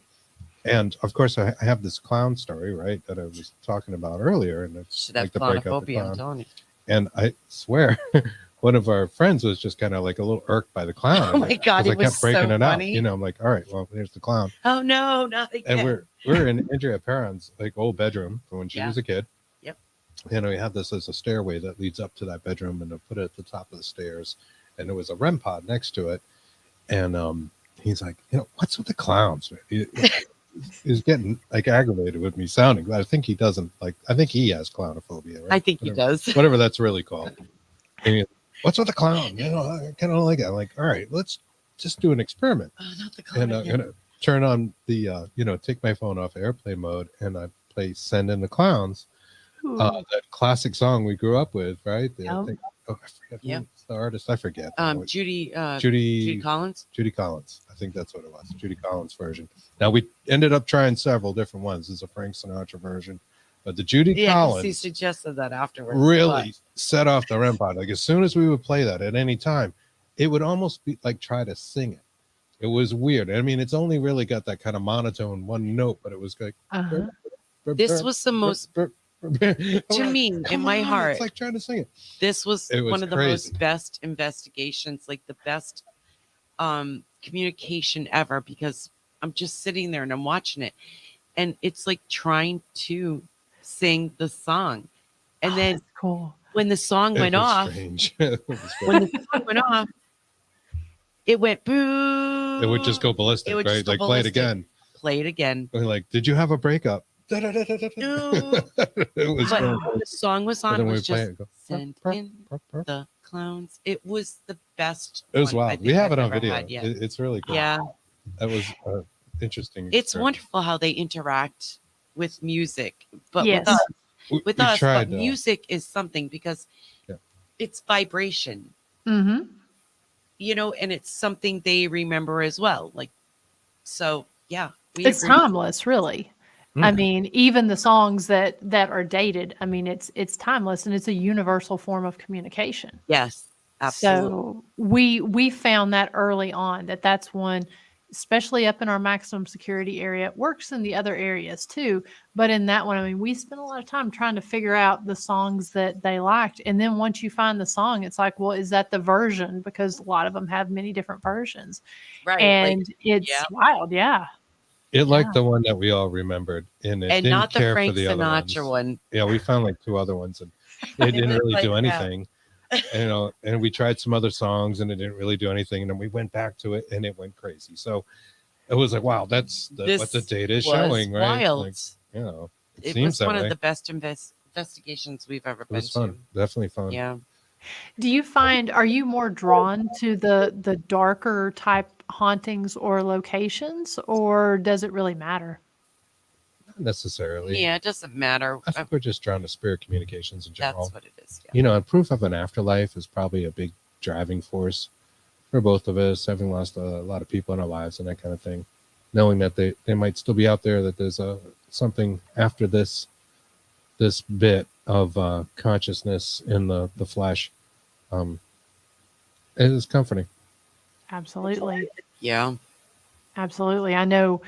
And, of course, I have this clown story, right, that I was talking about earlier. And it's like the break up the clown. I'm telling you. And I swear, one of our friends was just kind of like a little irked by the clown. Oh, my God, it I kept was breaking so it funny. out. You know, I'm like, all right, well, here's the clown. Oh, no, not again. And we're in Andrea Perron's like old bedroom from when she was a kid. Yep. And we have this as a stairway that leads up to that bedroom, and I put it at the top of the stairs. And there was a REM pod next to it. And he's like, you know, what's with the clowns? He's getting like aggravated with me sounding, but I think he doesn't like, I think he has clownophobia, right? I think he does. Whatever that's really called. And what's with the clown? You know, I kind of like it. I'm like, all right, let's just do an experiment. Oh, not the clown. And I'm going to turn on the, take my phone off airplane mode, and I play Send in the Clowns. That classic song we grew up with, right? I forget Yep. who's the artist. I forget. Judy Judy Collins. Judy Collins. I think that's what it was. Judy Collins version. Now we ended up trying several different ones. There's a Frank Sinatra version, but the Judy Yeah, 'cause he Collins suggested that afterwards. really set off the REM pod. Like as soon as we would play that at any time, it would almost be like try to sing it. It was weird. I mean, it's only really got that kind of monotone one note, but it was like This was the most to me in my heart. It's like trying to sing it. This was one of the crazy. most best investigations, like the best communication ever, because I'm just sitting there and I'm watching it, and it's like trying to sing the song, and then that's cool. when the song It went was off, strange. It was when the song went off, it went boo. It would just go ballistic, It would right? just go Like play it ballistic. again. Play it again. We're like, did you have a breakup? No. It was But going when the song was and on, then it we was play just it. Go, send in the clowns. It was the best. It was one I wild. think We have I've it on ever video. had yet. It's really cool. Yeah, That was interesting. it's experience. wonderful how they interact with music, but Yes. with us, We but tried, music is something because Yeah. it's vibration, Mm-hmm. and it's something they remember as well. Like, so yeah, we It's agree. timeless, really. I Mm. mean, even the songs that are dated, I mean, it's timeless, and it's a universal form of communication. Yes, absolutely. So we found that early on that's one, especially up in our maximum security area. It works in the other areas too, but in that one, I mean, we spent a lot of time trying to figure out the songs that they liked, and then once you find the song, it's like, well, is that the version? Because a lot of them have many different versions, Right, and like, it's yeah. wild, yeah. It liked the one that we all remembered, and it and didn't not the care Frank for the other Sinatra ones. one. Yeah, we found like 2 other ones, and it didn't was really like do that. anything. And we tried some other songs, and it didn't really do anything. And then we went back to it, and it went crazy. So it was like, wow, that's what the data is was showing, right? wild. Like, it It seems was that one way. of the best investigations we've ever It been was fun, definitely fun. to. Yeah. Do you find, are you more drawn to the darker type hauntings or locations, or does it really matter? Not necessarily. Yeah, it doesn't matter. I think we're just drawn to spirit communications in general. That's what it is. Yeah. And proof of an afterlife is probably a big driving force for both of us, having lost a lot of people in our lives and that kind of thing. Knowing that they might still be out there, that there's something after this bit of consciousness in the flesh. It is comforting. Absolutely. Yeah. Absolutely. I know,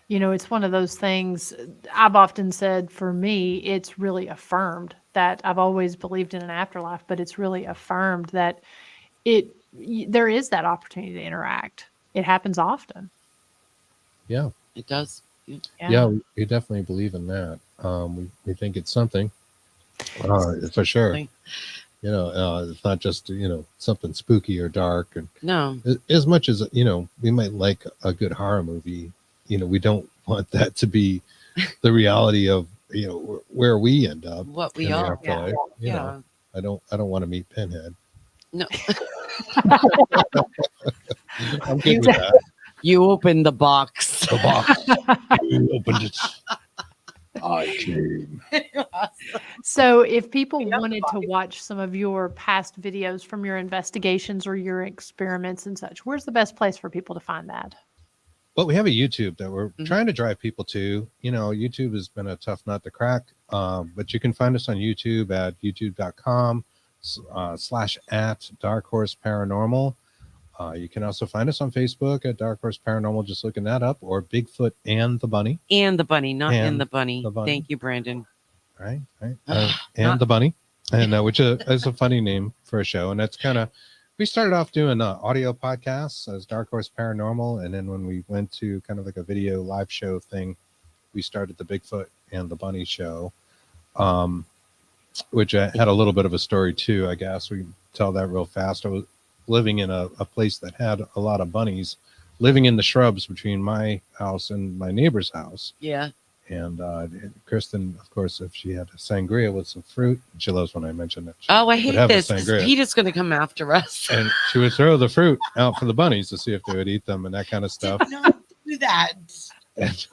it's one of those things I've often said. For me, it's really affirmed that I've always believed in an afterlife, but it's really affirmed that there is that opportunity to interact. It happens often. Yeah. It does. Yeah, we definitely believe in that. We think it's something for sure. It's not just something spooky or dark, and No. as much as we might like a good horror movie, we don't want that to be the reality of where we end up. What we in the are. afterlife. Yeah. I don't want to meet Pinhead. No. I'm good with that. You open the box. The box. You opened it. I came. So if people wanted to watch some of your past videos from your investigations or your experiments and such, where's the best place for people to find that? Well, we have a YouTube that we're trying to drive people to. YouTube has been a tough nut to crack, but you can find us on YouTube at youtube.com/@Dark Horse Paranormal. You can also find us on Facebook at Dark Horse Paranormal, just looking that up, or Bigfoot and the Bunny. And the bunny, not And in the bunny. the bunny. Thank you, Brandon. Right. And the Bunny, and which is a funny name for a show. And that's we started off doing audio podcasts as Dark Horse Paranormal, and then when we went to kind of like a video live show thing, we started the Bigfoot and the Bunny show, which had a little bit of a story too. I guess we can tell that real fast. I was living in a place that had a lot of bunnies, living in the shrubs between my house and my neighbor's house. Yeah. And Kristen, of course, if she had a sangria with some fruit, she loves when I mention that. I hate have a this. 'Cause sangria. Peter's going to come after us. And she would throw the fruit out for the bunnies to see if they would eat them and that kind of stuff. Did not do that. And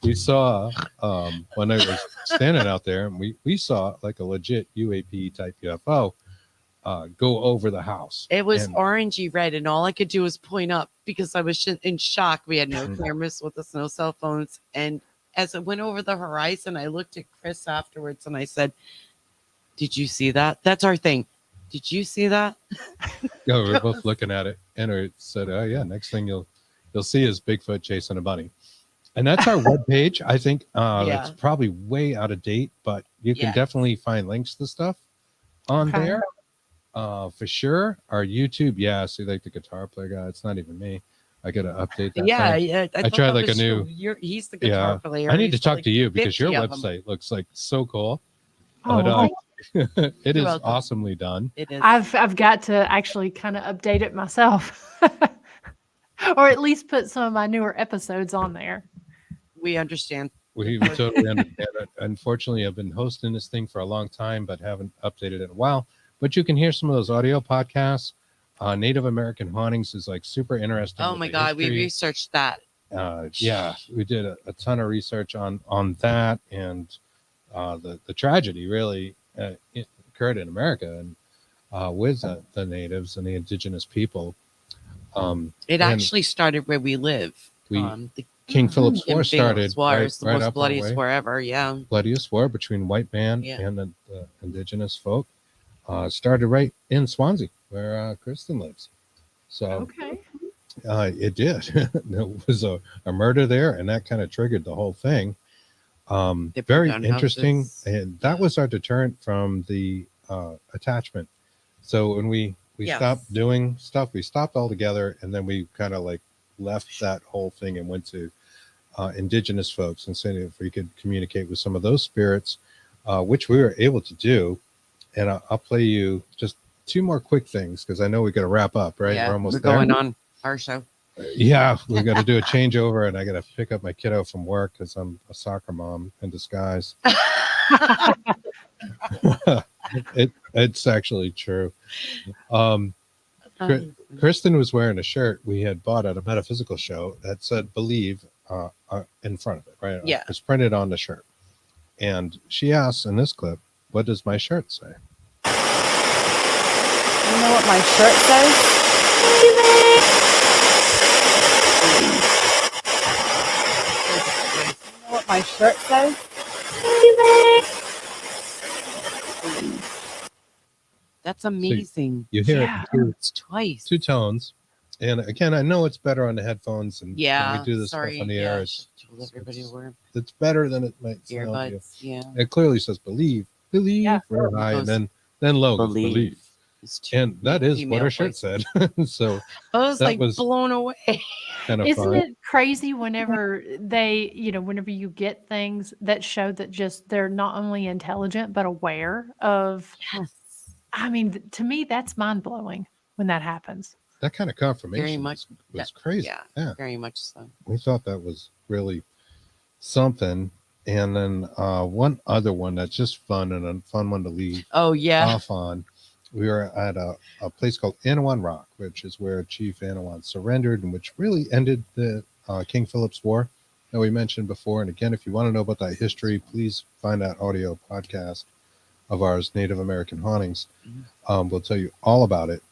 we saw when I was standing out there, and we saw like a legit UAP type UFO. go over the house. It was And- orangey red, and all I could do was point up because I was in shock. We had no cameras with us, no cell phones. And as it went over the horizon, I looked at Chris afterwards and I said, "Did you see that? That's our thing. Did you see that?" Yeah, we're both looking at it, and it said, "Oh yeah, next thing you'll see is Bigfoot chasing a bunny," and that's our webpage. I think Yeah. it's probably way out of date, but you can Yes. definitely find links to stuff on Okay. there for sure. Our YouTube, yeah. See, like the guitar player guy, it's not even me. I gotta update that. Yeah, thing. yeah. I thought tried that like a was new. he's the guitar player. I need to He's talk like to you because your 50 of 'em. website looks like so cool. Oh, But, thank it is welcome. awesomely done. It is. I've got to actually kind of update it myself, or at least put some of my newer episodes on there. We understand. We totally understand it. Unfortunately, I've been hosting this thing for a long time, but haven't updated it in a while. But you can hear some of those audio podcasts. Native American Hauntings is like super interesting. Oh with my the God, we history. researched that. Yeah, we did a ton of research on that, and the tragedy really it occurred in America and with the natives and the indigenous people. It and actually started where we live. The King Philip's King War started Philip's War is the right most up our bloodiest way. war ever. Yeah. Bloodiest war between white man Yeah. and the indigenous folk started right in Swansea, where Kristen lives. So Okay. it did. There was a murder there, and that kind of triggered the whole thing. They burned Very down interesting, houses. and that was our deterrent from the attachment. So when we Yes. stopped doing stuff, we stopped altogether, and then we kind of like left that whole thing and went to indigenous folks and saying if we could communicate with some of those spirits, which we were able to do. And I'll play you just two more quick things because I know we got to wrap up, right? Yeah, We're almost we're there. going on our show. Yeah, we got to do a changeover, and I got to pick up my kiddo from work because I'm a soccer mom in disguise. It's actually true. Kristen was wearing a shirt we had bought at a metaphysical show that said "Believe" in front of it, right? Yeah. It's printed on the shirt, and she asks in this clip, "What does my shirt say?" You know what my shirt says? You know what my shirt says? That's amazing. You hear Yeah. it in It's twice. two tones, and again, I know it's better on the headphones, and when Yeah. we do this Sorry. stuff on the yeah, air, I should tell everybody we're it's better than it might sound to you. earbuds. Yeah. It clearly says "Believe," Yeah. very high, and Goes, then low goes Believe. "Believe." It's two And that is what female her shirt voices. said. So I was that like was- blown away. kind of Isn't fun. it crazy whenever whenever you get things that show that just they're not only intelligent but aware of, Yes. I mean, to me, that's mind blowing when that happens. That kind of confirmation Very much. was crazy. Yeah. Very much so. We thought that was really something. And then one other one that's just fun and a fun one to leave Oh yeah. off on. We were at a place called Anawan Rock, which is where Chief Anawan surrendered and which really ended the King Philip's War that we mentioned before. And again, if you want to know about that history, please find that audio podcast of ours, Native American Hauntings. We'll tell you all about it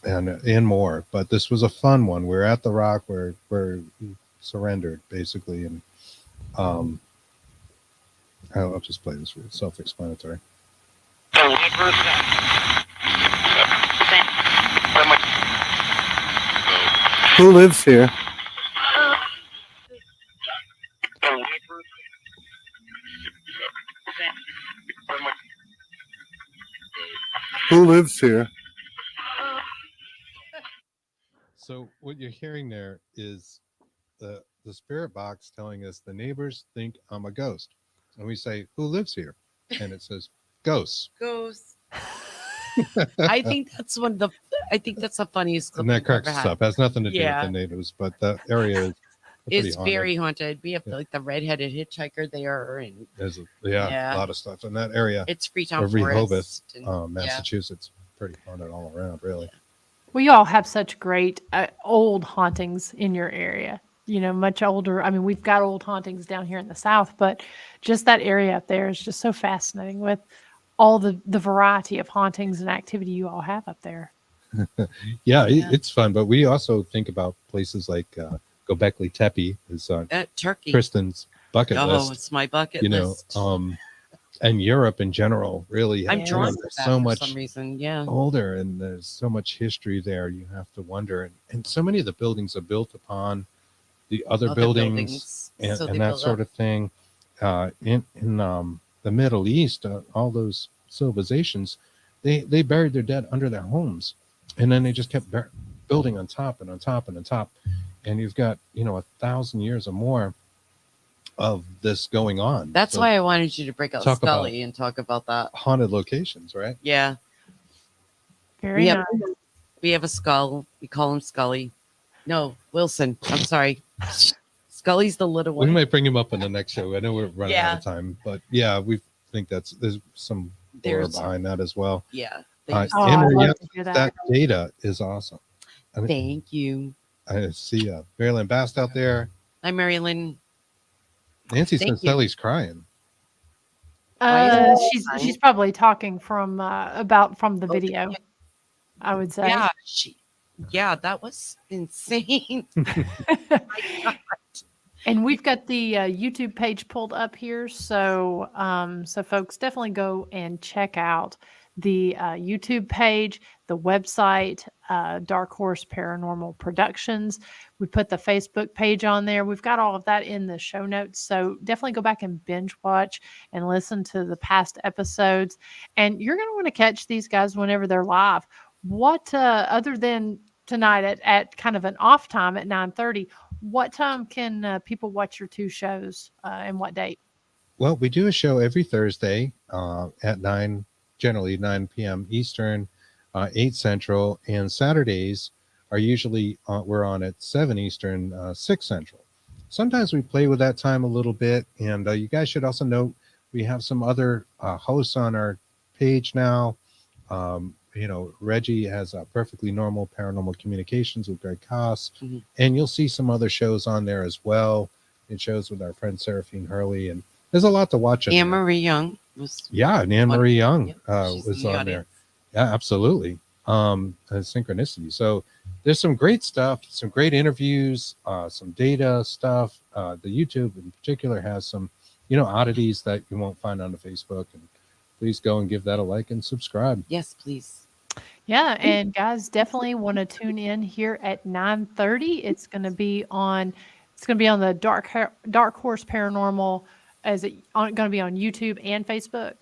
and more. But this was a fun one. We're at the rock where he surrendered, basically. And I'll just play this for you. Self-explanatory. Who lives here? Who lives here? So what you're hearing there is the spirit box telling us the neighbors think I'm a ghost. And we say, who lives here? And it says, ghosts. Goes. I think that's the funniest clip And that we've cracks ever us had. up. Has nothing to do Yeah. with the natives, but that area is pretty It's haunted. very haunted. We have Yeah. like the redheaded hitchhiker there, and There's a Yeah. lot of stuff in that area. it's Freetown Of Rehoboth, Forest. And, Massachusetts. Pretty haunted all around, really. Well, you all have such great old hauntings in your area. Much older. I mean, we've got old hauntings down here in the South, but just that area up there is just so fascinating with all the variety of hauntings and activity you all have up there. Yeah, Yeah. it's fun, but we also think about places like Göbekli Tepe is on Turkey. Kristen's bucket Oh, list. it's my bucket You know, list. and Europe in general really. I'm Yeah. drawn to there's that so for much some reason. Yeah. older, and there's so much history there. You have to wonder, and so many of the buildings are built upon the other buildings, and, So they and that build sort up. of thing. In the Middle East, all those civilizations, they buried their dead under their homes, and then they just kept building on top and on top and on top, and you've got 1,000 years or more of this going on. That's So why I wanted you to break out talk about- Scully and talk about that. haunted locations, right? Yeah. Very We nice. have, we have a skull. We call him Scully. No, Wilson. I'm sorry. Scully's the little We one. might bring him up in the next show. I know we're running out Yeah. of time, but yeah, we think there's some lore There's- behind that as well. Yeah. They Uh, used Oh, to- I'd Emery, love yeah, to hear that. that data is awesome. Thank you. I see Marilyn Bast out there. Hi, Marilyn. Nancy Thank you. Spencelli's crying. Why is it She's probably talking from the Oh, video, I would say. Yeah, that was insane. And we've got the YouTube page pulled up here, so so folks definitely go and check out the YouTube page, the website, Dark Horse Paranormal Productions. We put the Facebook page on there. We've got all of that in the show notes, so definitely go back and binge watch and listen to the past episodes. And you're going to want to catch these guys whenever they're live. What other than tonight at kind of an off time at 9:30? What time can people watch your two shows and what date? Well, we do a show every Thursday at generally 9 p.m. Eastern, 8 Central, and Saturdays are usually we're on at 7 Eastern, 6 Central. Sometimes we play with that time a little bit, and you guys should also note we have some other hosts on our page now. Reggie has a Perfectly Normal Paranormal Communications with Greg Koss, Mhm. and you'll see some other shows on there as well. It shows with our friend Seraphine Hurley, and there's a lot to watch. Anne Marie Young was. Yeah, and Anne Marie Young Yeah, she's was in the on there. audience. Yeah, absolutely. Synchronicity. So there's some great stuff, some great interviews, some data stuff. The YouTube in particular has some, oddities that you won't find on the Facebook. And please go and give that a like and subscribe. Yes, please. Yeah, and guys, definitely want to tune in here at 9:30. It's going to be on the Dark Horse Paranormal. Is it going to be on YouTube and Facebook?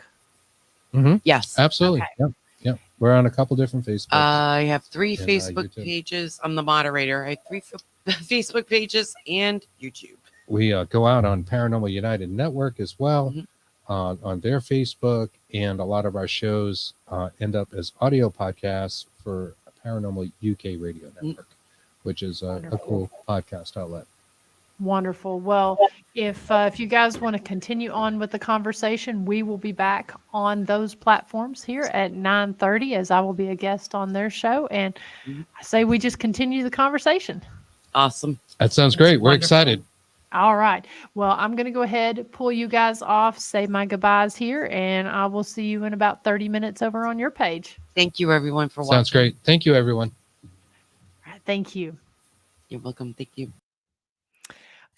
Yes. Absolutely. Okay. Yep. We're on a couple different Facebooks. I have 3 And, Facebook YouTube. pages. I'm the moderator. I have 3 Facebook pages and YouTube. We go out on Paranormal United Network as well, Mhm. on their Facebook, and a lot of our shows end up as audio podcasts for Paranormal UK Radio Network, which is a cool podcast outlet. Wonderful. Well, if you guys want to continue on with the conversation, we will be back on those platforms here at 9:30, as I will be a guest on their show. And I say we just continue the conversation. Awesome. That sounds great. We're wonderful. excited. All right. Well, I'm going to go ahead, pull you guys off, say my goodbyes here, and I will see you in about 30 minutes over on your page. Thank you, everyone, for watching. Sounds great. Thank you, everyone. All right, thank you. You're welcome. Thank you.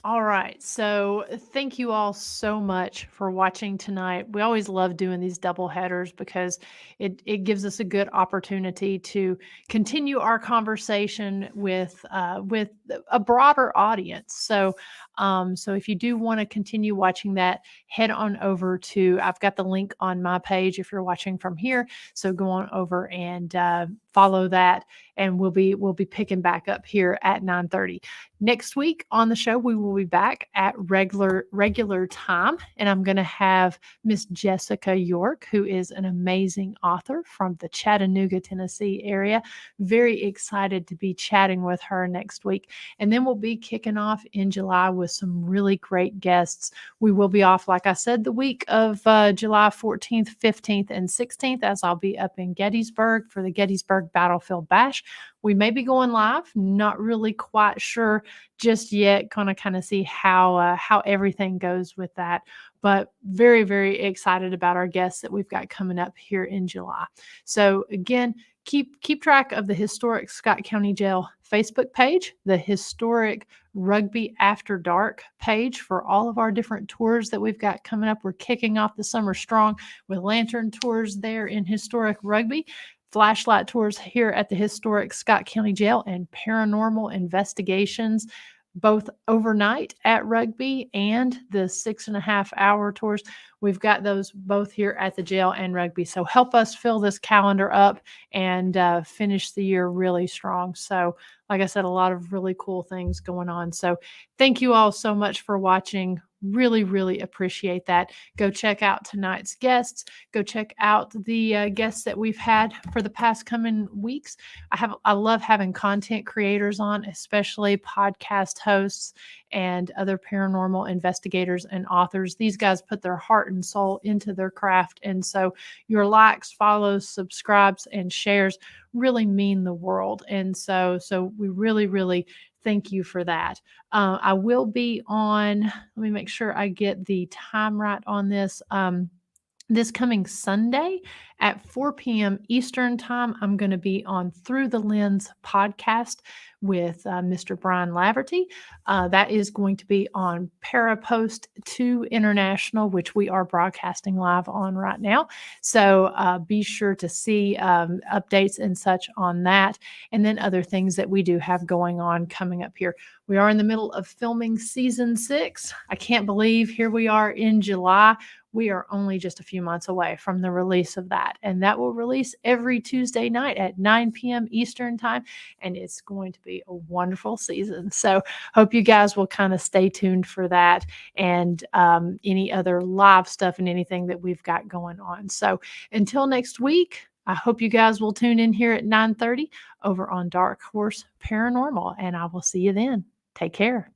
All right. So thank you all so much for watching tonight. We always love doing these double headers because it gives us a good opportunity to continue our conversation with a broader audience. So so if you do want to continue watching that, head on over to, I've got the link on my page if you're watching from here. So go on over and follow that, and we'll be picking back up here at 9:30. Next week on the show, we will be back at regular time, and I'm going to have Miss Jessica York, who is an amazing author from the Chattanooga, Tennessee area. Very excited to be chatting with her next week. And then we'll be kicking off in July with some really great guests. We will be off, like I said, the week of July 14th, 15th, and 16th, as I'll be up in Gettysburg for the Gettysburg Battlefield Bash. We may be going live, not really quite sure just yet. Gonna kind of see how everything goes with that. But very, very excited about our guests that we've got coming up here in July. So again, keep track of the Historic Scott County Jail Facebook page, the Historic Rugby After Dark page for all of our different tours that we've got coming up. We're kicking off the summer strong with lantern tours there in Historic Rugby, flashlight tours here at the Historic Scott County Jail, and paranormal investigations both overnight at Rugby and the 6.5 hour tours. We've got those both here at the jail and Rugby. So help us fill this calendar up and finish the year really strong. So like I said, a lot of really cool things going on. So thank you all so much for watching. Really, really appreciate that. Go check out tonight's guests. Go check out the guests that we've had for the past coming weeks. I love having content creators on, especially podcast hosts and other paranormal investigators and authors. These guys put their heart and soul into their craft. And so your likes, follows, subscribes, and shares really mean the world. And so we really, really thank you for that. I will be on, let me make sure I get the time right on this. This coming Sunday at 4 p.m. Eastern Time, I'm going to be on Through the Lens podcast with Mr. Brian Laverty. That is going to be on Parapost 2 International, which we are broadcasting live on right now. So be sure to see updates and such on that, and then other things that we do have going on coming up here. We are in the middle of filming season 6. I can't believe here we are in July. We are only just a few months away from the release of that. And that will release every Tuesday night at 9 p.m. Eastern Time. And it's going to be a wonderful season. So hope you guys will kind of stay tuned for that and any other live stuff and anything that we've got going on. So until next week, I hope you guys will tune in here at 9:30 over on Dark Horse Paranormal. And I will see you then. Take care.